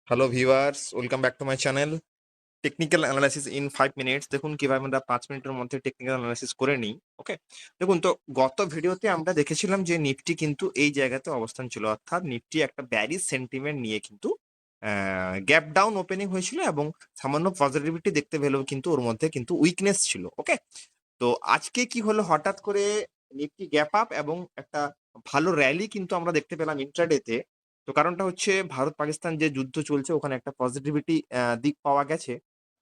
Hello viewers, welcome back to my channel technical analysis in 5 minutes. দেখুন কিভাবে আমরা 5 মিনিটের মধ্যে টেকনিক্যাল অ্যানালাইসিস করে নিই। ওকে, দেখুন তো গত ভিডিওতে আমরা দেখেছিলাম যে নিফটি কিন্তু এই জায়গাতে অবস্থান ছিল, অর্থাৎ নিফটি একটা ব্যারিশ সেন্টিমেন্ট নিয়ে কিন্তু গ্যাপ ডাউন ওপেনিং হয়েছিল এবং সামান্য পজিটিভিটি দেখতে পেলেও কিন্তু ওর মধ্যে কিন্তু উইকনেস ছিল। ওকে, তো আজকে কি হলো, হঠাৎ করে নিফটি গ্যাপ আপ এবং একটা ভালো র্যালি কিন্তু আমরা দেখতে পেলাম ইন্ট্রাডেতে। তো কারণটা হচ্ছে ভারত পাকিস্তান যে যুদ্ধ চলছে ওখানে একটা পজিটিভিটি দিক পাওয়া গেছে।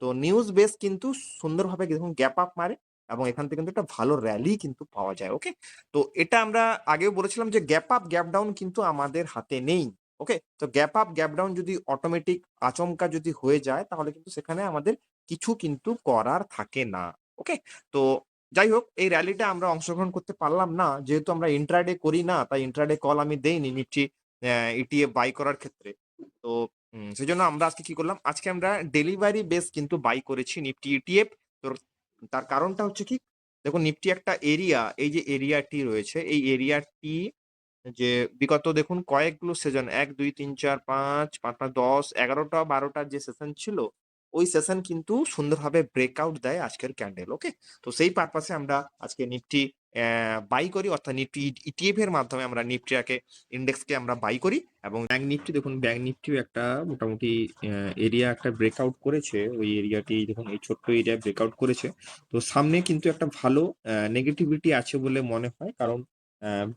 তো নিউজ বেস কিন্তু সুন্দরভাবে যখন গ্যাপ আপ মারে এবং এখান থেকে কিন্তু একটা ভালো র্যালি কিন্তু পাওয়া যায়। ওকে, তো এটা আমরা আগেও বলেছিলাম যে গ্যাপ আপ গ্যাপ ডাউন কিন্তু আমাদের হাতে নেই। ওকে, তো গ্যাপ আপ গ্যাপ ডাউন যদি অটোমেটিক আচমকা যদি হয়ে যায় তাহলে কিন্তু সেখানে আমাদের কিছু কিন্তু করার থাকে না। ওকে, তো যাই হোক, এই র‍্যালিটা আমরা অংশগ্রহণ করতে পারলাম না। যেহেতু আমরা ইন্ট্রাডে করি না, তাই ইন্ট্রাডে কল আমি দেইনি নিফটি ইটিএফ বাই করার ক্ষেত্রে। তো সেজন্য আমরা আজকে কি করলাম? আজকে আমরা ডেলিভারি বেস কিন্তু বাই করেছি নিফটি ইটিএফ। তোর তার কারণটা হচ্ছে কি? দেখুন নিফটি একটা এরিয়া, এই যে এরিয়াটি রয়েছে, এই এরিয়াটি যে বিগত দেখুন কয়েকগুলো সেশন ১, ২, ৩, ৪, ৫, ৫, ৫, ১০, ১১টা ১২টা যে সেশন ছিল, ওই সেশন কিন্তু সুন্দরভাবে ব্রেকআউট দেয় আজকের ক্যান্ডেল। ওকে? তো সেই পারপাসে আমরা আজকে নিফটি বাই করি, অর্থাৎ নিফটি ইটিএফ এর মাধ্যমে আমরা নিফটিটাকে ইন্ডেক্সকে আমরা বাই করি। এবং ব্যাংক নিফটি দেখুন, ব্যাংক নিফটিও একটা মোটামুটি এরিয়া একটা ব্রেকআউট করেছে। ওই এরিয়াটি দেখুন, এই ছোট্ট এরিয়া ব্রেকআউট করেছে। তো সামনে কিন্তু একটা ভালো নেগেটিভিটি আছে বলে মনে হয়। কারণ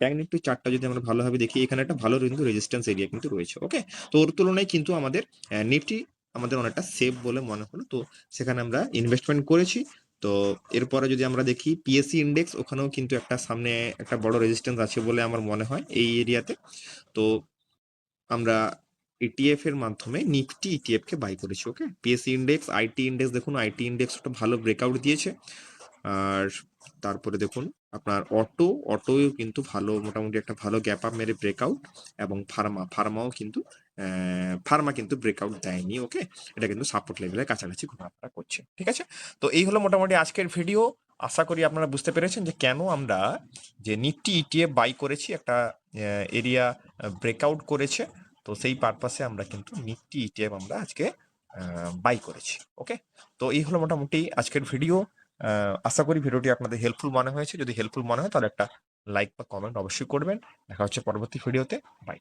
ব্যাংক নিফটির চার্টটা যদি আমরা ভালোভাবে দেখি, এখানে একটা ভালো কিন্তু রেজিস্ট্যান্স এরিয়া কিন্তু রয়েছে। ওকে, তো ওর তুলনায় কিন্তু আমাদের নিফটি আমাদের অনেকটা সেফ বলে মনে হলো। তো সেখানে আমরা ইনভেস্টমেন্ট করেছি। তো এরপরে যদি আমরা দেখি পিএসসি ইন্ডেক্স, ওখানেও কিন্তু একটা সামনে একটা বড় রেজিস্ট্যান্স আছে বলে আমার মনে হয় এই এরিয়াতে। তো আমরা ইটিএফ এর মাধ্যমে নিফটি ইটিএফ কে বাই করেছি। ওকে, পিএসসি ইন্ডেক্স, আইটি ইন্ডেক্স, দেখুন আইটি ইন্ডেক্স একটা ভালো ব্রেকআউট দিয়েছে। আর তারপরে দেখুন আপনার অটোও কিন্তু ভালো, মোটামুটি একটা ভালো গ্যাপ আপ মেরে ব্রেকআউট। এবং ফার্মাও কিন্তু ফার্মা কিন্তু ব্রেকআউট দেয়নি। ওকে, এটা কিন্তু সাপোর্ট লেভেলের কাছাকাছি ঘোরাফেরা করছে। ঠিক আছে, তো এই হলো মোটামুটি আজকের ভিডিও। আশা করি আপনারা বুঝতে পেরেছেন যে কেন আমরা যে নিফটি ইটিএফ বাই করেছি, একটা এরিয়া ব্রেকআউট করেছে। তো সেই পারপাসে আমরা কিন্তু নিফটি ইটিএফ আমরা আজকে বাই করেছি। ওকে, তো এই হলো মোটামুটি আজকের ভিডিও। আশা করি ভিডিওটি আপনাদের হেল্পফুল মনে হয়েছে। যদি হেল্পফুল মনে হয় তাহলে একটা লাইক বা কমেন্ট অবশ্যই করবেন। দেখা হচ্ছে পরবর্তী ভিডিওতে। বাই।